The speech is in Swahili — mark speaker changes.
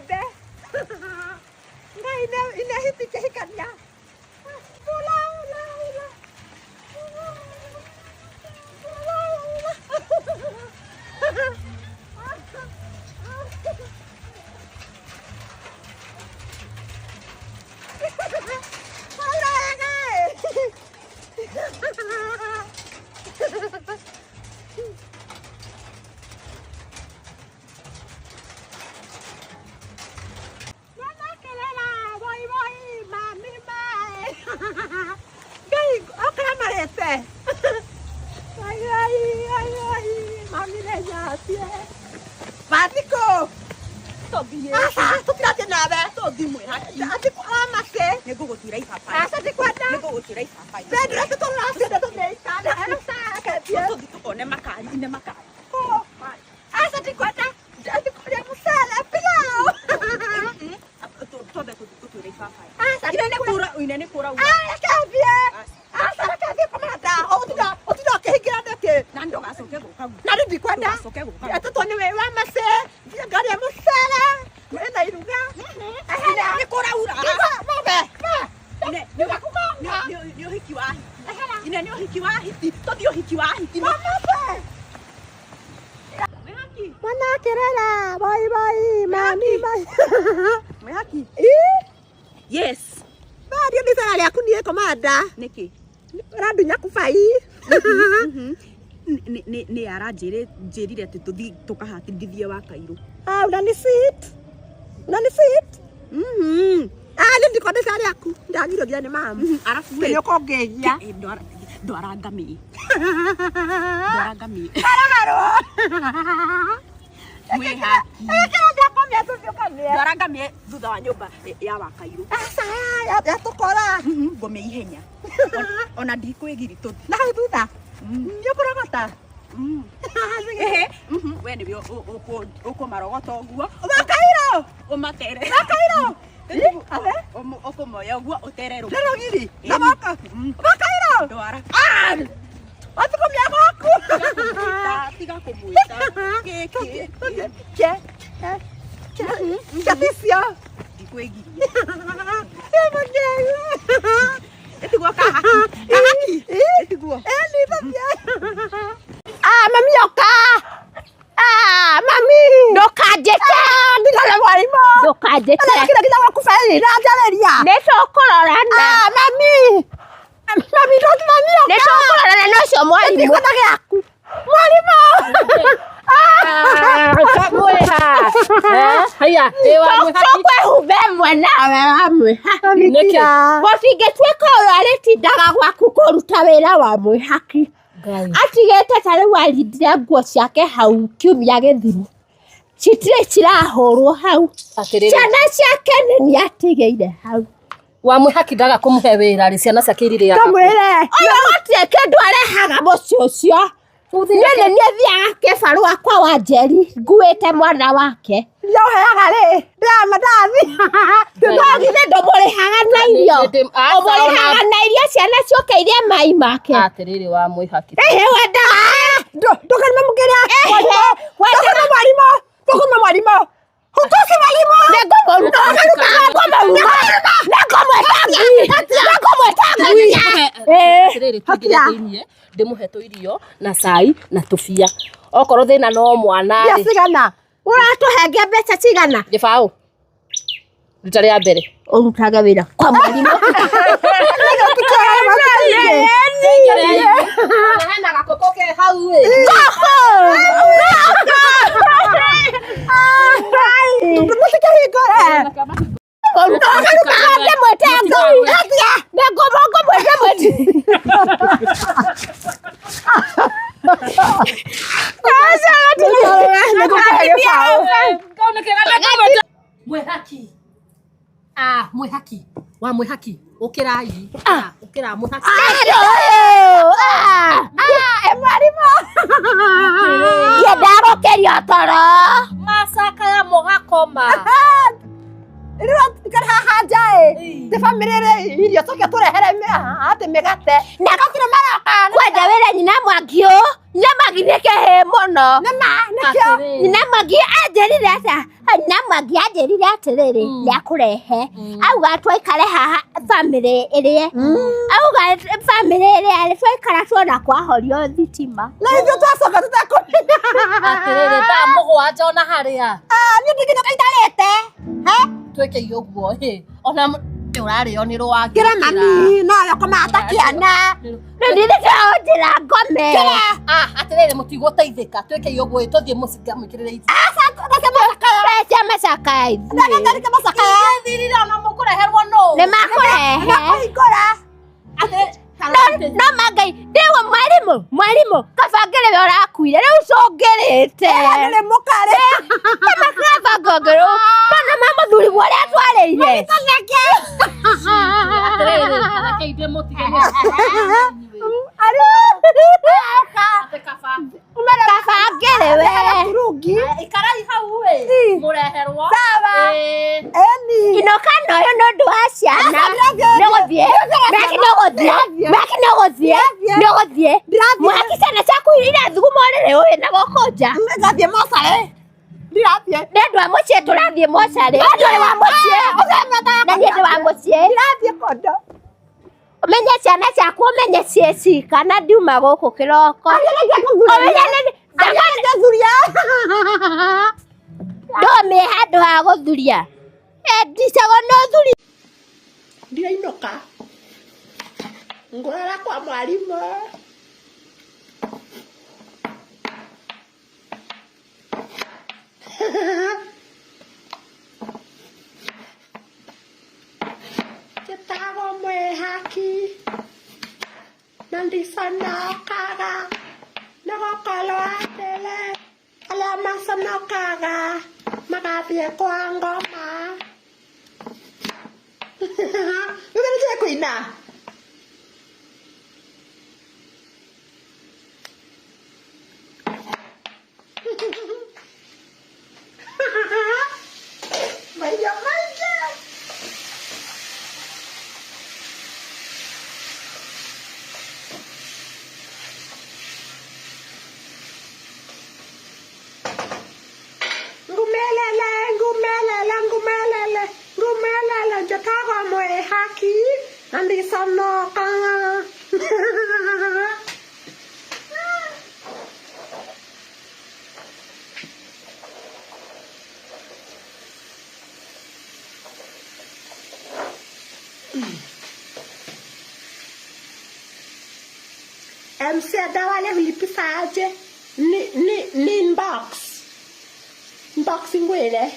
Speaker 1: mbembe. Ngai ina hiti kehikania. Ula. Vatiko! Tupirate nawe.
Speaker 2: Tothi mwihaki.
Speaker 1: Ati amase.
Speaker 2: Nĩngũgũtuĩra ibaba.
Speaker 1: Asa tikwenda.
Speaker 2: Nĩngũgũtuĩra ibaba.
Speaker 1: Vendra tutonasida tumeikana. Asa katia.
Speaker 2: Tũthi tukone makari, ine makari.
Speaker 1: Asa tikwenda. Ati kũrĩa mũcere pilau.
Speaker 2: Twambe gũtuĩra ibaba.
Speaker 1: Asa
Speaker 2: Ine nĩ kũra.
Speaker 1: Aya kathie. Asa kathie komanda. Otuda kĩhingira ndeke.
Speaker 2: Na ndũgacoke gũka.
Speaker 1: Na ndikwenda.
Speaker 2: Ndũgacoke gũka.
Speaker 1: Atutone we wa mase. Ngari ya mũcere. Mwena iruga.
Speaker 2: Nĩ kũraura. Nĩ ũhiki wa hiti. Ine nĩ ũhiki wa hiti. Tũthiĩ ũhiki wa hiti.
Speaker 1: Mwana kerera. Bye. Mami.
Speaker 2: Mwihaki. Yes.
Speaker 1: Badio ndisana lyaku niĩ komanda.
Speaker 2: Nĩkĩ?
Speaker 1: Randunya kufai.
Speaker 2: Nĩ aranjĩrire atĩ tũthiĩ tũkahatithie wa Kairũ.
Speaker 1: Unanisit. Nĩ ndiko ndisana lyaku. Ndagirwo nginya nĩ mamu.
Speaker 2: Arabu
Speaker 1: Nĩ ũkongegia.
Speaker 2: Ndwarangamie. Mwihaki. Ndwarangamie thutha wa nyũmba ya wa Kairũ.
Speaker 1: Asa ya tũkora.
Speaker 2: Ngome ihenya. Ona ndikwĩgiri tũthi.
Speaker 1: Na hau thutha. Nĩ ũkũrogota.
Speaker 2: We nĩwe ũkũmarogota ũguo.
Speaker 1: Kairũ.
Speaker 2: Ũmatere.
Speaker 1: Kairũ.
Speaker 2: Ũkũmoya ũguo ũtere rũgiri.
Speaker 1: Rũgiri. Na moko. Kairũ.
Speaker 2: Ndwara.
Speaker 1: Watukumia gwaku.
Speaker 2: Tiga kũmwĩta.
Speaker 1: Katicio.
Speaker 2: Ndikwĩgirie.
Speaker 1: Emageu.
Speaker 2: Ĩtiguo kahaki. Ĩtiguo.
Speaker 1: Mami oka. Mami. Ndũkanjĩte. Ndigana mwarimũ.
Speaker 3: Ndũkanjĩte.
Speaker 1: Kĩrĩa gĩtagwo kufai nĩnjarĩria.
Speaker 3: Nĩtũkũrorana.
Speaker 1: Mami. Mami ndũkĩmami oka.
Speaker 3: Nĩtũkũrorana n'ũcio mwarimũ.
Speaker 1: Ndikona gĩaku. Mwarimũ.
Speaker 3: Mwĩha. Haya, tũkwĩhumbe ĩmwe nawe wa mwĩhaki.
Speaker 1: Nĩkĩ?
Speaker 3: Gũtingĩtuĩka ũyũ arĩtindaga gwaku kũruta wĩra wa mwĩhaki. Atigĩte ta rĩu arindire nguo ciake hau kiumia gĩthiru. Citirĩ cirahũrwo hau. Ciana ciake nĩatigĩire hau.
Speaker 4: Wa mwĩhaki ndaga kũmũhe wĩra rĩ ciana ciake irĩrĩa.
Speaker 1: Kamwĩre.
Speaker 3: Ũyũ gũtirĩ kĩndũ arehaga mũciĩ ũcio. Nene nĩthiaga kĩbarũa kwa Wanjeri nguĩte mwana wake.
Speaker 1: Nĩũheaga rĩ? Ndĩra mandathi.
Speaker 3: Ndũgithe ndũmũrĩhaga na irio. Ũmũrĩhaga na irio ciana ciũke irie mai make.
Speaker 4: Atĩrĩrĩ wa mwĩhaki.
Speaker 3: Wenda.
Speaker 1: Ndũkarĩme mũkĩrĩa. Ndũkarĩme mwarimũ. Ndũkarĩme mwarimũ. Hutusi mwalimu.
Speaker 3: Nĩngũmũruta.
Speaker 4: Atĩrĩrĩ tũingĩre thĩiniĩ ndĩmũhe tũirio na cai na tũbia. Okorwo thĩna no mwana rĩ.
Speaker 1: Cigana.
Speaker 3: Ũratũhenge mbeca cigana?
Speaker 4: Gĩbaũ. Rita rĩa mbere.
Speaker 3: Ũrutaga wĩra kwa mwarimũ.
Speaker 4: Hena gakũkũ ke hau ĩ. Mwĩhaki. Mwĩhaki. Wa mwĩhaki. Ũkĩrai. Ũkĩra mwĩhaki.
Speaker 3: Mwarimũ. Ndiendaga gũkĩrio toro.
Speaker 4: Macakaya mũgakoma.
Speaker 1: Iriwa kana haja the family irio toke turehere me ate megate na gatire maraka
Speaker 3: kwenda wira nyina mwangio nyina magitheke he muno
Speaker 1: nikio
Speaker 3: nyina mwangi anjerire ata nyina mwangi anjerire atiriri niakurehe auga twaikare haha family irie auga family irie twaikara tuona kwahorio thitima
Speaker 1: na ithio twacoka tutakumenya
Speaker 4: atiriri ta mugwanja ona haria
Speaker 1: ni ndigino kaitarete
Speaker 4: tweke uguo ona urario ni rwagi
Speaker 1: kira mami no yokomata kiana
Speaker 3: ndithikira ngome
Speaker 4: atiriri mutigũteithĩka tweke uguo tuthie mucinga mwikirire ithi
Speaker 3: cia macaka
Speaker 1: ndagatharika macaka
Speaker 4: thirira ona mukureherwo no
Speaker 3: nĩ makurehe no mangai ndiwe mwarimu kabangĩre we ũrakuire rĩu cũngĩrĩte
Speaker 1: nĩ mũkare
Speaker 3: kabangĩrwo mana mamuthuri ũrĩa twarĩire
Speaker 4: atiriri mutige
Speaker 3: kabangĩre we
Speaker 1: turungi
Speaker 4: ikarai hau mureherwo
Speaker 3: ino kana ũyũ nĩ ũndũ wa ciana nĩgũthiĩ nĩgũthiĩ mwaki ciana ciaku irathuguma ũrĩrĩ ũyũ na gũkũ nja
Speaker 1: ngathiĩ mocarĩ ndirathiĩ
Speaker 3: nĩ andũ a mũciĩ tũrathiĩ mocarĩ andũ wa mũciĩ na nĩ andũ wa mũciĩ
Speaker 1: ndirathiĩ kondo
Speaker 3: umenye ciana ciaku umenye ciĩ cika na ndiuma gũkũ kĩroko ndomĩ handũ ha gũthuria ndicagwo no thuri
Speaker 1: ndirainũka ngũrara kwa mwarimũ njĩtagwo mwĩhaki na ndiconokaga nĩ gũkorwo atĩrĩ arĩa maconokaga magathiĩ kwa ngoma nĩthiĩ kũina maija ngumelele njĩtagwo mwĩhaki na ndiconokaga mseda wale vilipisaje ni inbox ngwele